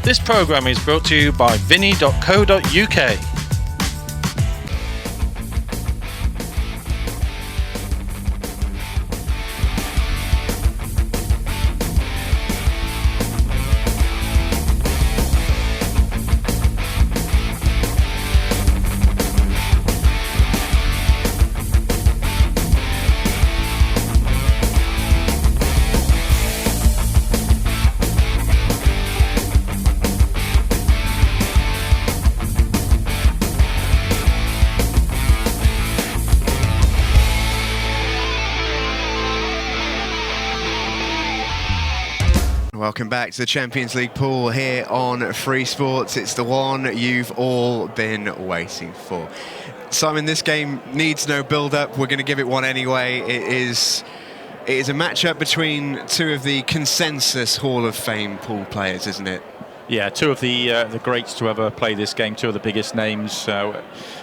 This programme is brought to you by Vinny.co.uk. Welcome back to the Champions League pool here on Free Sports. It's the one you've all been waiting for. Simon, this game needs no build-up. We're going to give it one anyway. It is a matchup between two of the consensus Hall of Fame pool players, isn't it? Yeah, two of the greats to ever play this game, two of the biggest names.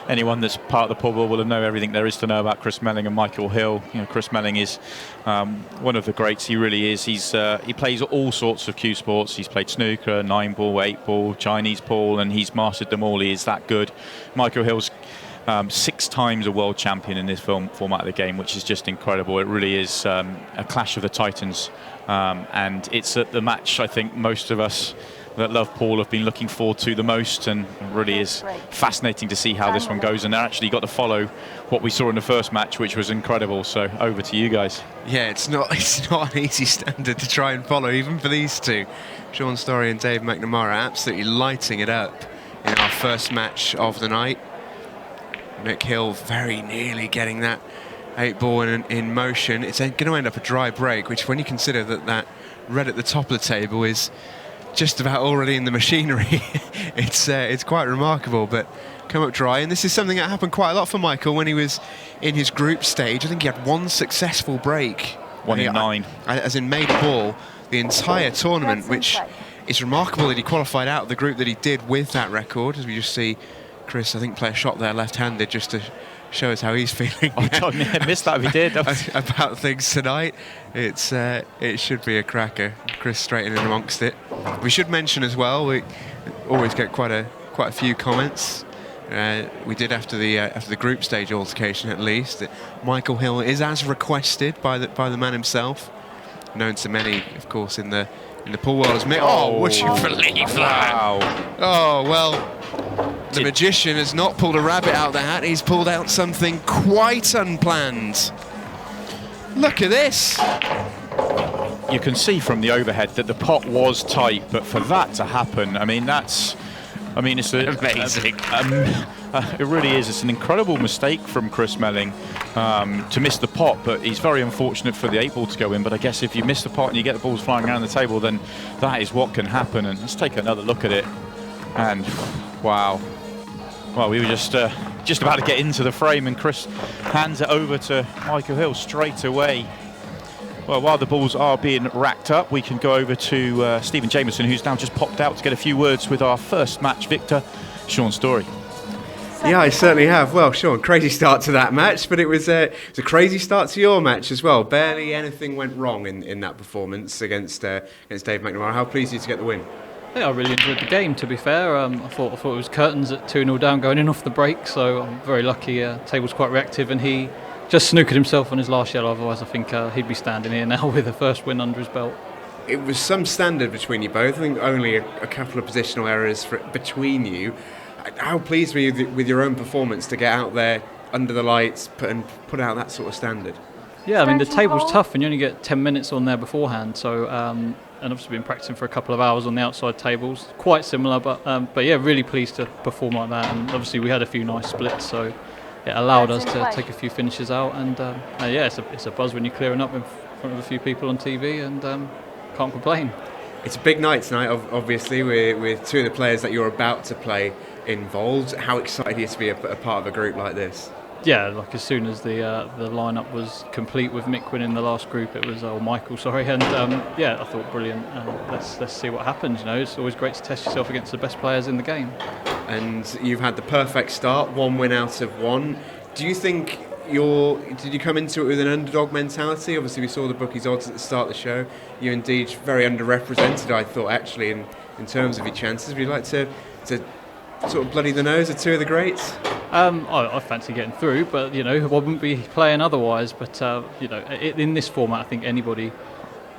Anyone that's part of the pool will know everything there is to know about Chris Melling and Michael Hill. You know, Chris Melling is one of the greats. He really is. He plays all sorts of cue sports. He's played snooker, 9-ball, 8-ball, Chinese pool, and he's mastered them all. He is that good. Michael Hill's 6 times a world champion in this format of the game, which is just incredible. It really is a clash of the titans, and it's the match I think most of us that love pool have been looking forward to the most, and it really is fascinating to see how this one goes. And they actually got to follow what we saw in the first match, which was incredible. So over to you guys. Yeah, it's not an easy standard to try and follow, even for these two. Sean Story and Dave McNamara absolutely lighting it up in our first match of the night. Mick Hill very nearly getting that 8-ball in motion. It's going to end up a dry break, which when you consider that red at the top of the table is just about already in the machinery, it's quite remarkable, but come up dry. And this is something that happened quite a lot for Michael when he was in his group stage. I think he had one successful break. 1 in 9. As in made a ball the entire tournament, which is remarkable that he qualified out of the group that he did with that record. As we just see Chris, I think, play a shot there left-handed just to show us how he's feeling. I missed that if he did. About things tonight. It should be a cracker. Chris straight in amongst it. We should mention as well, we always get quite a few comments. We did after the group stage altercation, at least, that Michael Hill is as requested by the man himself, known to many, of course, in the pool world as Mick. Oh, would you believe that? Wow. Oh well. The magician has not pulled a rabbit out of the hat. He's pulled out something quite unplanned. Look at this. You can see from the overhead that the pot was tight, but for that to happen, it's amazing. It really is. It's an incredible mistake from Chris Melling to miss the pot, but he's very unfortunate for the 8-ball to go in. But I guess if you miss the pot and you get the balls flying around the table, then that is what can happen. And let's take another look at it. And wow. Well, we were just about to get into the frame, and Chris hands it over to Michael Hill straight away. Well, while the balls are being racked up, we can go over to Stephen Jameson, who's now just popped out to get a few words with our first match victor, Sean Story. Yeah, I certainly have. Well, Sean, crazy start to that match, but it was a crazy start to your match as well. Barely anything went wrong in that performance against Dave McNamara. How pleased are you to get the win? Yeah, I really enjoyed the game, to be fair. I thought it was curtains at 2-0 down going in off the break, so I'm very lucky. Table's quite reactive, and he just snookered himself on his last yellow. Otherwise, I think he'd be standing here now with the first win under his belt. It was some standard between you both. I think only a couple of positional errors between you. How pleased were you with your own performance to get out there under the lights and put out that sort of standard? Yeah, the table's tough, and you only get 10 minutes on there beforehand, so... and obviously been practicing for a couple of hours on the outside tables, quite similar, but yeah, really pleased to perform like that. And obviously we had a few nice splits, so it allowed us to take a few finishes out. And yeah, it's a buzz when you're clearing up in front of a few people on TV, and can't complain. It's a big night tonight, obviously, with two of the players that you're about to play involved. How excited are you to be a part of a group like this? Yeah, like as soon as the lineup was complete with Mick winning the last group, it was Michael, sorry, and yeah, I thought brilliant. Let's see what happens. You know, it's always great to test yourself against the best players in the game. And you've had the perfect start, 1 win out of 1. Do you think did you come into it with an underdog mentality? Obviously, we saw the bookies' odds at the start of the show. You're indeed very underrepresented, I thought, actually, in terms of your chances? Would you like to sort of bloody the nose of two of the greats? I fancy getting through, but I wouldn't be playing otherwise. But in this format, I think anybody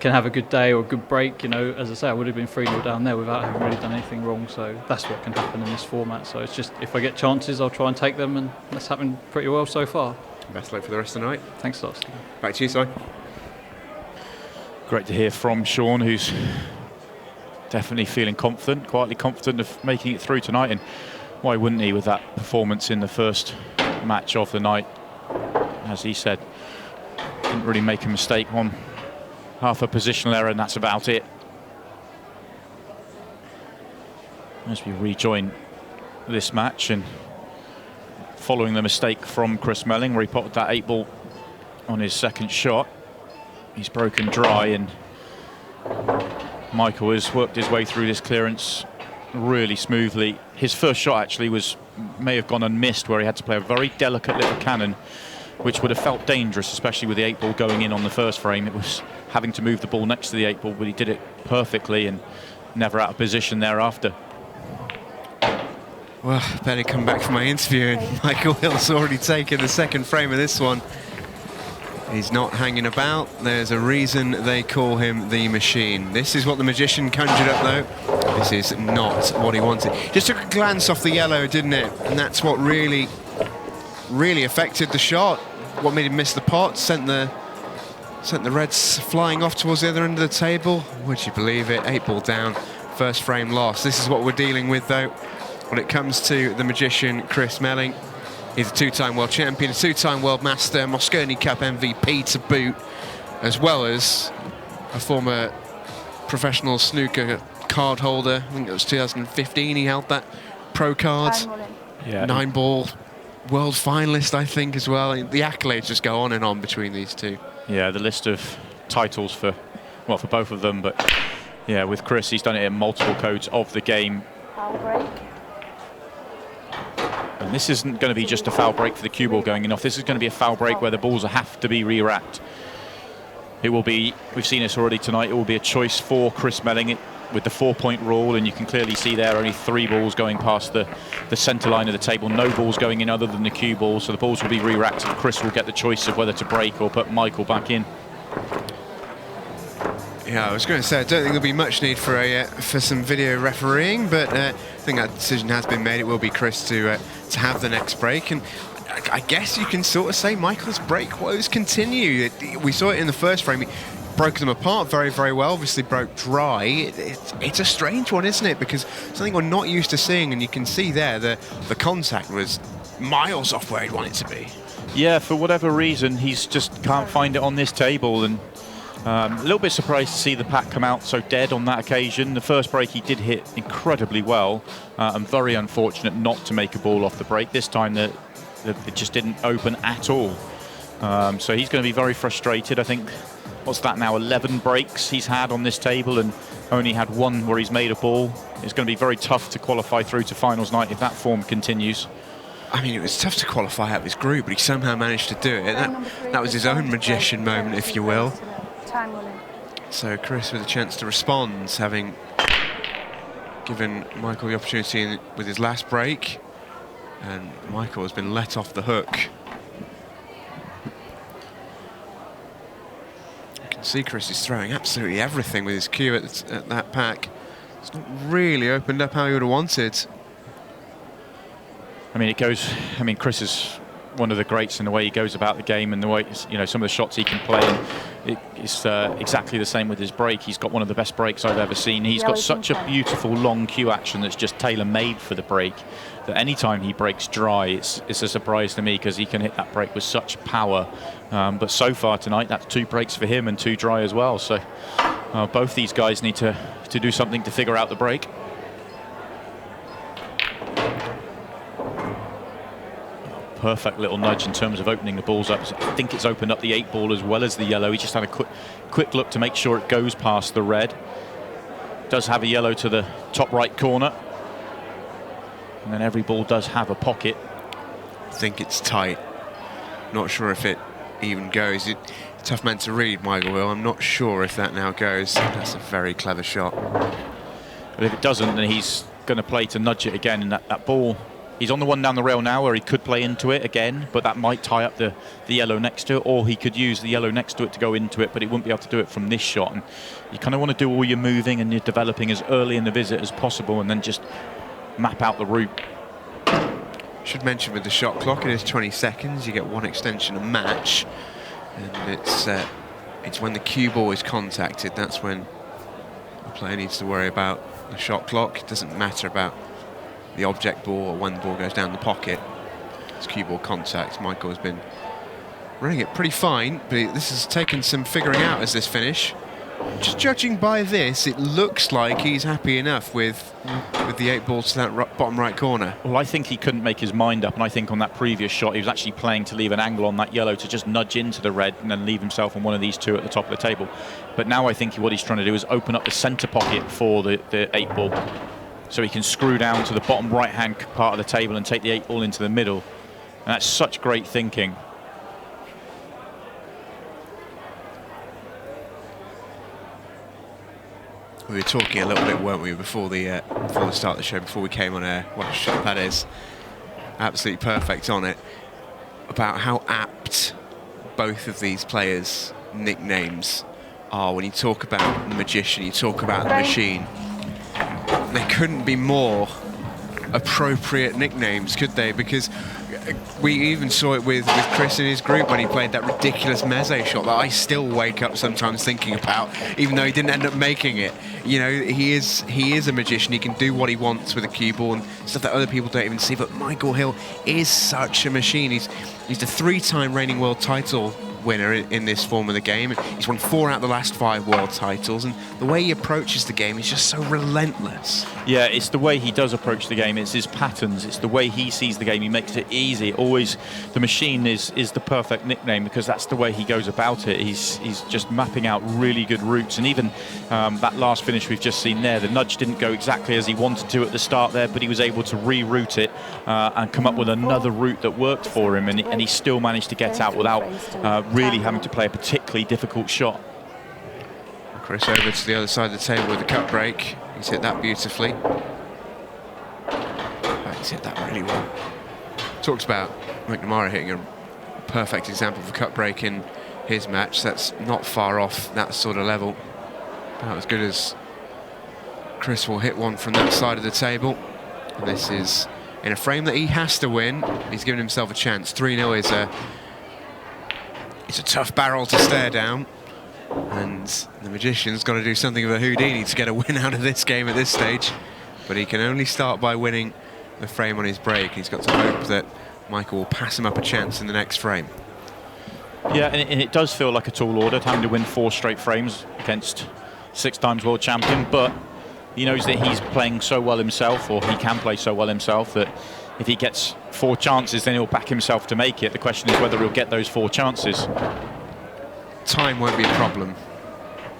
can have a good day or a good break. As I say, I would have been 3-0 down there without having really done anything wrong. So that's what can happen in this format. So it's just, if I get chances, I'll try and take them, and that's happened pretty well so far. Best luck for the rest of the night. Thanks a lot, Steve. Back to you, Si. Great to hear from Sean, who's definitely feeling confident, quietly confident of making it through tonight. And why wouldn't he, with that performance in the first match of the night? As he said, didn't really make a mistake on half a positional error, and that's about it. As we rejoin this match, and following the mistake from Chris Melling, where he potted that 8-ball on his second shot, he's broken dry, and Michael has worked his way through this clearance really smoothly. His first shot actually may have gone unmissed, where he had to play a very delicate little cannon, which would have felt dangerous, especially with the 8-ball going in on the first frame. It was having to move the ball next to the 8-ball, but he did it perfectly and never out of position thereafter. Well, better come back for my interview, and Michael Hill's already taken the second frame of this one. He's not hanging about. There's a reason they call him the Machine. This is what the Magician conjured up, though. This is not what he wanted. Just took a glance off the yellow, didn't it? And that's what really affected the shot. What made him miss the pot, sent the reds flying off towards the other end of the table. Would you believe it? 8-ball down, first frame loss. This is what we're dealing with, though, when it comes to the Magician, Chris Melling. He's a two-time world champion, a two-time world master, Mosconi Cup MVP to boot, as well as a former professional snooker card holder. I think it was 2015 he held that pro card. Yeah. 9-ball world finalist, I think, as well. The accolades just go on and on between these two. Yeah, the list of titles for both of them, but yeah, with Chris, he's done it in multiple codes of the game. Foul break. And this isn't going to be just a foul break for the cue ball going in off. This is going to be a foul break where the balls have to be re-racked. It will be, we've seen this already tonight, it will be a choice for Chris Melling with the 4-point rule, and you can clearly see there only 3 balls going past the centre line of the table. No balls going in other than the cue ball, so the balls will be re-racked, and Chris will get the choice of whether to break or put Michael back in. Yeah, I was going to say, I don't think there'll be much need for some video refereeing, but I think that decision has been made. It will be Chris to have the next break, and I guess you can sort of say Michael's break woes continue. We saw it in the first frame. He broke them apart very, very well. Obviously broke dry. It's a strange one, isn't it? Because something we're not used to seeing, and you can see there the contact was miles off where he'd want it to be. Yeah, for whatever reason, he's just can't find it on this table, and a little bit surprised to see the pack come out so dead on that occasion. The first break he did hit incredibly well, and very unfortunate not to make a ball off the break. This time it just didn't open at all. So he's going to be very frustrated. I think, what's that now, 11 breaks he's had on this table and only had 1 where he's made a ball. It's going to be very tough to qualify through to finals night if that form continues. I mean, it was tough to qualify out of his group, but he somehow managed to do it. That was his own magician moment, if you will. So Chris with a chance to respond, having given Michael the opportunity with his last break, and Michael has been let off the hook. You can see Chris is throwing absolutely everything with his cue at that pack. It's not really opened up how he would have wanted. I mean, Chris is one of the greats in the way he goes about the game and the way, some of the shots he can play. And it's exactly the same with his break. He's got one of the best breaks I've ever seen. He's got such a beautiful long cue action that's just tailor-made for the break, that any time he breaks dry, it's a surprise to me, because he can hit that break with such power. But so far tonight, that's 2 breaks for him and 2 dry as well. So both these guys need to do something to figure out the break. Perfect little nudge in terms of opening the balls up. I think it's opened up the 8-ball as well as the yellow. He just had a quick look to make sure it goes past the red. Does have a yellow to the top right corner. And then every ball does have a pocket. I think it's tight. Not sure if it even goes. Tough man to read, Michael Will. I'm not sure if that now goes. That's a very clever shot. But if it doesn't, then he's going to play to nudge it again, and that ball, he's on the one down the rail now where he could play into it again, but that might tie up the yellow next to it, or he could use the yellow next to it to go into it, but he wouldn't be able to do it from this shot. And you kind of want to do all your moving and your developing as early in the visit as possible, and then just map out the route. Should mention with the shot clock, it is 20 seconds. You get one extension a match, and it's when the cue ball is contacted. That's when the player needs to worry about the shot clock. It doesn't matter about the object ball or when the ball goes down the pocket. It's cue ball contact. Michael has been running it pretty fine, but this has taken some figuring out as this finish. Just judging by this, it looks like he's happy enough with the 8 balls to that bottom right corner. Well, I think he couldn't make his mind up, and I think on that previous shot he was actually playing to leave an angle on that yellow to just nudge into the red and then leave himself on one of these 2 at the top of the table. But now I think what he's trying to do is open up the centre pocket for the 8 ball, so he can screw down to the bottom right-hand part of the table and take the 8 ball into the middle. And that's such great thinking. We were talking a little bit, weren't we, before the start of the show, before we came on air. What a shot that is. Absolutely perfect on it. About how apt both of these players' nicknames are. When you talk about the magician, you talk about the machine. They couldn't be more appropriate nicknames, could they? Because we even saw it with Chris in his group when he played that ridiculous meze shot that I still wake up sometimes thinking about, even though he didn't end up making it. You know, he is a magician. He can do what he wants with a cue ball and stuff that other people don't even see. But Michael Hill is such a machine. He's the 3-time reigning world title winner in this form of the game. He's won 4 out of the last 5 world titles, and the way he approaches the game is just so relentless. Yeah, it's the way he does approach the game. It's his patterns. It's the way he sees the game. He makes it easy. Always, the machine is the perfect nickname because that's the way he goes about it. He's just mapping out really good routes, and even that last finish we've just seen there, the nudge didn't go exactly as he wanted to at the start there, but he was able to reroute it and come up with another route that worked for him, and he still managed to get out without really having to play a particularly difficult shot. Chris over to the other side of the table with the cut break. He's hit that beautifully. He's hit that really well. Talks about McNamara hitting a perfect example of a cut break in his match. That's not far off that sort of level. About as good as Chris will hit one from that side of the table. And this is in a frame that he has to win. He's given himself a chance. 3-0 is it's a tough barrel to stare down, and the magician's got to do something of a Houdini to get a win out of this game at this stage, but he can only start by winning the frame on his break. He's got to hope that Michael will pass him up a chance in the next frame. Yeah, and it does feel like a tall order having to win 4 straight frames against 6 times world champion, but he knows that he's playing so well himself, or he can play so well himself, that if he gets 4 chances, then he'll back himself to make it. The question is whether he'll get those 4 chances. Time won't be a problem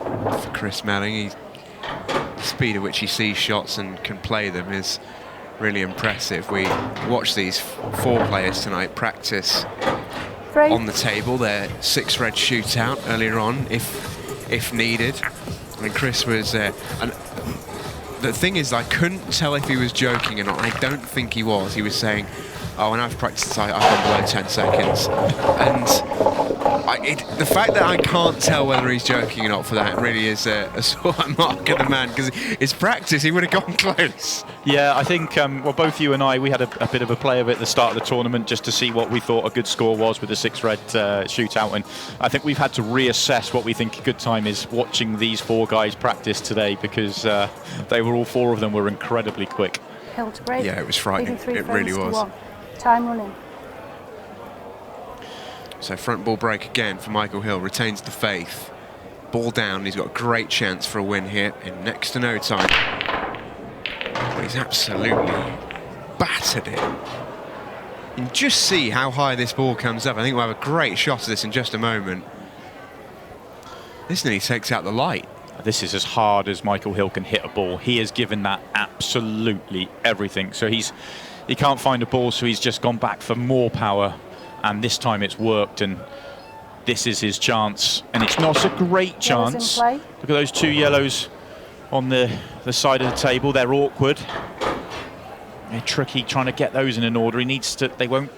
for Chris Melling. The speed at which he sees shots and can play them is really impressive. We watched these 4 players tonight practice on the table. Their 6 red shootout earlier on, if needed. And Chris was there. And the thing is, I couldn't tell if he was joking or not. I don't think he was. He was saying, oh, when I've practiced, I've gone below 10 seconds. And the fact that I can't tell whether he's joking or not for that really is a sort of mark of the man, because his practice, he would have gone close. Yeah, I think, well, both you and I, we had a bit of a play of it at the start of the tournament just to see what we thought a good score was with the 6 red shootout, and I think we've had to reassess what we think a good time is watching these 4 guys practice today, because they were all 4 of them were incredibly quick. Hill to break. Yeah, it was frightening. It really was. Time running. So front ball break again for Michael Hill, retains the faith. Ball down, he's got a great chance for a win here in next to no time. But he's absolutely battered it. And just see how high this ball comes up. I think we'll have a great shot of this in just a moment. This nearly takes out the light. This is as hard as Michael Hill can hit a ball. He has given that absolutely everything. So he can't find a ball, so he's just gone back for more power. And this time it's worked, and this is his chance. And it's not a great chance. Look at those 2 yellows on the side of the table. They're awkward. They're tricky trying to get those in an order. He needs to, they won't,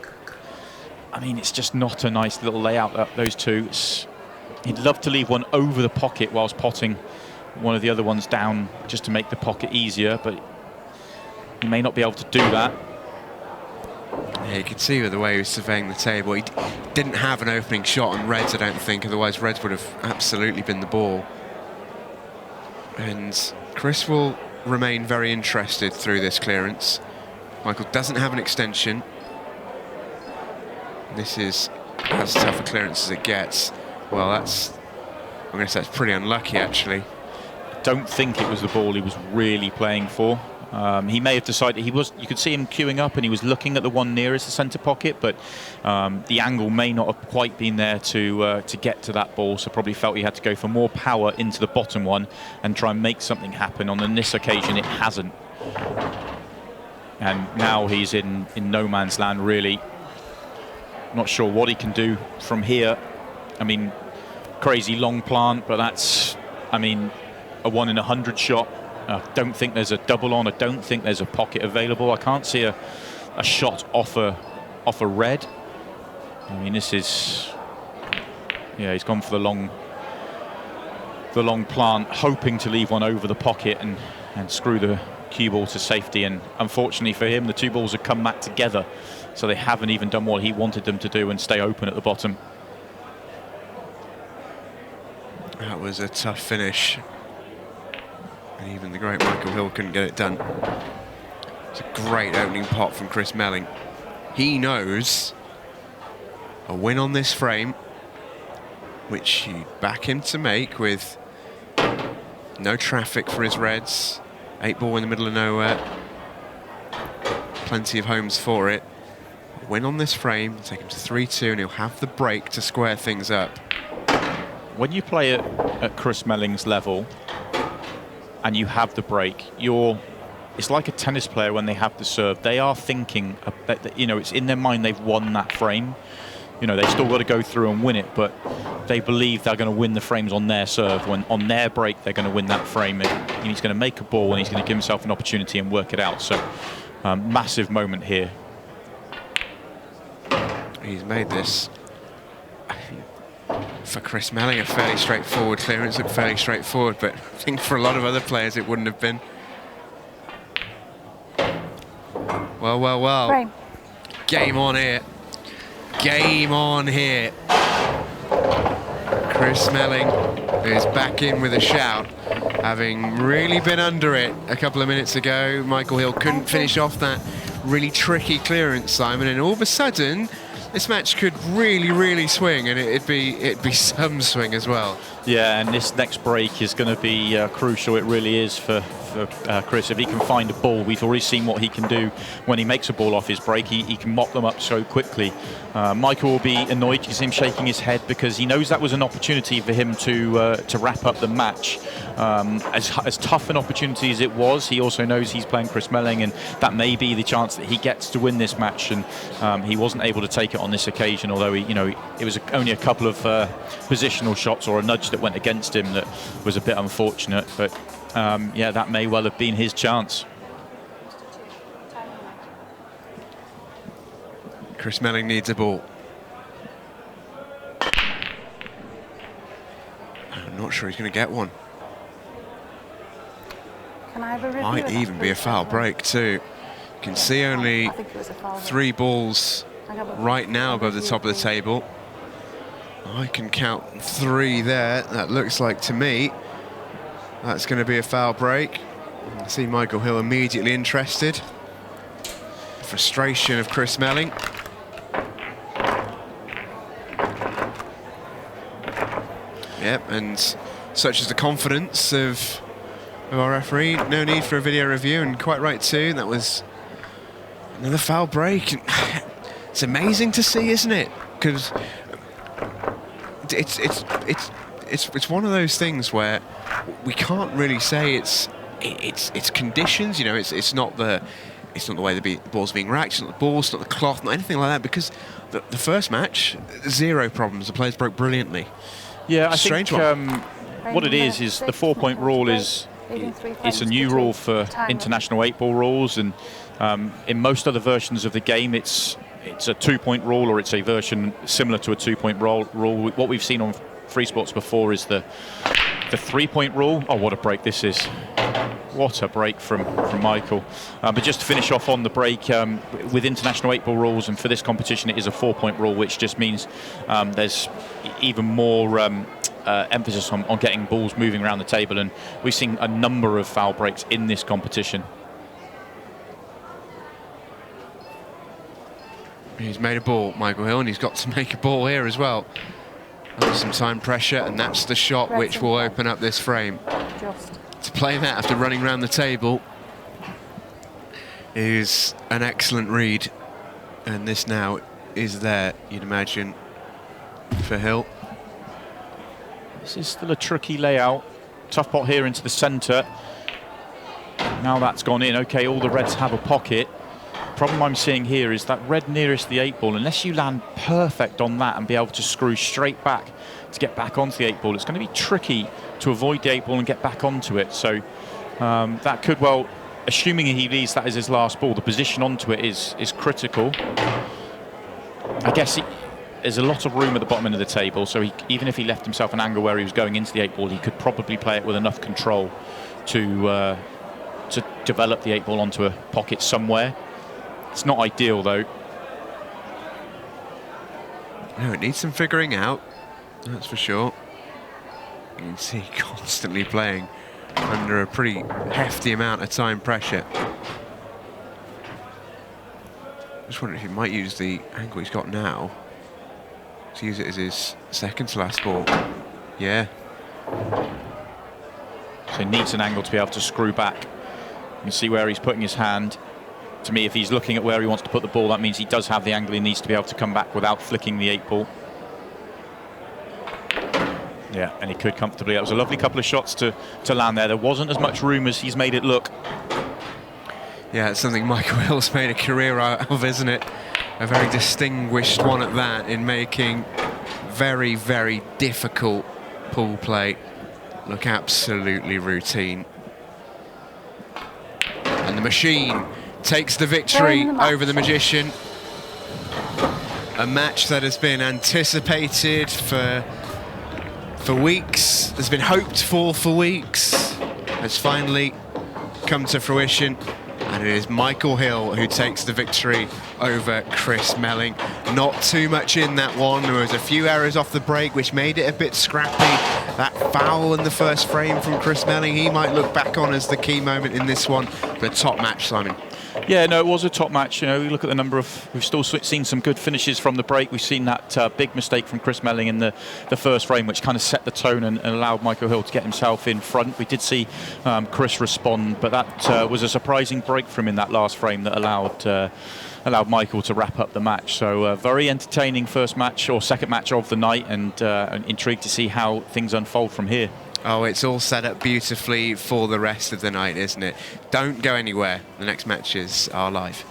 I mean, it's just not a nice little layout, those two. He'd love to leave one over the pocket whilst potting one of the other ones down just to make the pocket easier, but he may not be able to do that. Yeah, you could see with the way he was surveying the table, he didn't have an opening shot on Reds, I don't think, otherwise Reds would have absolutely been the ball. And Chris will remain very interested through this clearance. Michael doesn't have an extension. This is as tough a clearance as it gets. Well, I'm going to say it's pretty unlucky, actually. I don't think it was the ball he was really playing for. He may have decided you could see him queuing up and he was looking at the one nearest the centre pocket, but the angle may not have quite been there to get to that ball, so probably felt he had to go for more power into the bottom one and try and make something happen. On this occasion, it hasn't. And now he's in no man's land, really. Not sure what he can do from here. I mean, crazy long plant, but that's, I mean, a 1 in 100 shot. I don't think there's a double on. I don't think there's a pocket available. I can't see a shot off a red. I mean, this is, yeah, he's gone for the long plant, hoping to leave one over the pocket and screw the cue ball to safety. And unfortunately for him, the two balls have come back together, so they haven't even done what he wanted them to do and stay open at the bottom. That was a tough finish. And even the great Michael Hill couldn't get it done. It's a great opening pot from Chris Melling. He knows a win on this frame, which you back him to make with no traffic for his Reds. 8-ball in the middle of nowhere. Plenty of homes for it. A win on this frame, take him to 3-2, and he'll have the break to square things up. When you play at Chris Melling's level, and you have the break, it's like a tennis player when they have the serve. They are thinking that, you know, it's in their mind they've won that frame. You know, they still got to go through and win it, but they believe they're going to win the frames on their serve. When on their break, they're going to win that frame. And he's going to make a ball and he's going to give himself an opportunity and work it out. So, massive moment here. He's made this, for Chris Melling, a fairly straightforward clearance. Looked fairly straightforward, but I think for a lot of other players it wouldn't have been. Well, well, well. Frame. Game on here. Game on here. Chris Melling is back in with a shout, having really been under it a couple of minutes ago. Michael Hill couldn't finish off that really tricky clearance, Simon, and all of a sudden this match could really, really swing, and it'd be some swing as well. Yeah, and this next break is going to be crucial. It really is for Chris. If he can find a ball, we've already seen what he can do when he makes a ball off his break. He can mop them up so quickly. Michael will be annoyed. You can see him shaking his head because he knows that was an opportunity for him to wrap up the match. As tough an opportunity as it was, he also knows he's playing Chris Melling, and that may be the chance that he gets to win this match. And he wasn't able to take it on this occasion, although it was only a couple of positional shots or a nudge that went against him that was a bit unfortunate. But yeah, that may well have been his chance. Chris Melling needs a ball. I'm not sure he's going to get one. Can I have a review? Might even be a foul break too. You can see only 3 balls right now above the top of the table. I can count 3 there. That looks like, to me, that's going to be a foul break. I see Michael Hill immediately interested. Frustration of Chris Melling. Yep, and such is the confidence of our referee. No need for a video review, and quite right too. That was another foul break. It's amazing to see, isn't it? Because it's one of those things where we can't really say it's conditions. You know, it's not the way the ball's being racked, it's not the ball, it's not the cloth, not anything like that. Because the first match, 0 problems. The players broke brilliantly. Yeah, I Strange think one. what it is the 4-point rule is Leading 3 it's a frames new to rule 2. for Time. international 8-ball rules, and in most other versions of the game, it's a 2-point rule, or it's a version similar to a 2-point rule. What we've seen on free sports before is the 3-point rule. Oh, what a break this is! What a break from Michael. But just to finish off on the break, with international 8-ball rules, and for this competition, it is a 4-point rule, which just means there's even more emphasis on getting balls moving around the table, and we've seen a number of foul breaks in this competition. He's made a ball, Michael Hill, and he's got to make a ball here as well. Under some time pressure, and that's the shot which will open up this frame. Just. To play that after running around the table is an excellent read, and this now is there, you'd imagine, for Hill. This is still a tricky layout. Tough pot here into the centre. Now that's gone in. Okay, all the reds have a pocket. Problem I'm seeing here is that red nearest the 8-ball, unless you land perfect on that and be able to screw straight back to get back onto the 8-ball, it's going to be tricky to avoid the 8-ball and get back onto it. So that could well, assuming he leads that as his last ball, the position onto it is critical. I guess there's a lot of room at the bottom end of the table, so even if he left himself an angle where he was going into the 8-ball, he could probably play it with enough control to develop the 8-ball onto a pocket somewhere. It's not ideal, though. No, it needs some figuring out, that's for sure. You can see constantly playing under a pretty hefty amount of time pressure. Just wondering if he might use the angle he's got now to use it as his second to last ball. Yeah. So he needs an angle to be able to screw back. You can see where he's putting his hand. To me, if he's looking at where he wants to put the ball, that means he does have the angle he needs to be able to come back without flicking the 8-ball. Yeah, and he could comfortably. That was a lovely couple of shots to land there. There wasn't as much room as he's made it look. Yeah, it's something Michael Hill's made a career out of, isn't it? A very distinguished one at that, in making very, very difficult pool play look absolutely routine. And the machine takes the victory over the magician. A match that has been anticipated for weeks, has been hoped for weeks, has finally come to fruition, and it is Michael Hill who takes the victory over Chris Melling. Not too much in that one. There was a few errors off the break which made it a bit scrappy. That foul in the first frame from Chris Melling, he might look back on as the key moment in this one. But a top match, Simon. Yeah, no, it was a top match. You know, we look at the number of... We've still seen some good finishes from the break. We've seen that big mistake from Chris Melling in the first frame, which kind of set the tone and allowed Michael Hill to get himself in front. We did see Chris respond, but that was a surprising break from him in that last frame that allowed Michael to wrap up the match. So a very entertaining first match, or second match of the night, and intrigued to see how things unfold from here. Oh, it's all set up beautifully for the rest of the night, isn't it? Don't go anywhere. The next matches are live.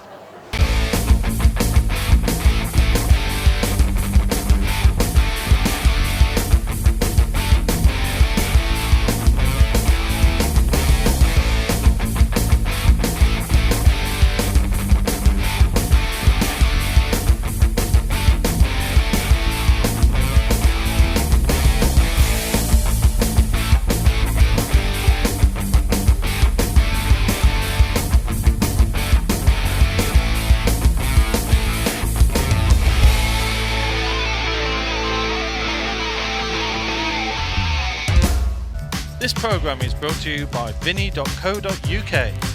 This programme is brought to you by Vinny.co.uk.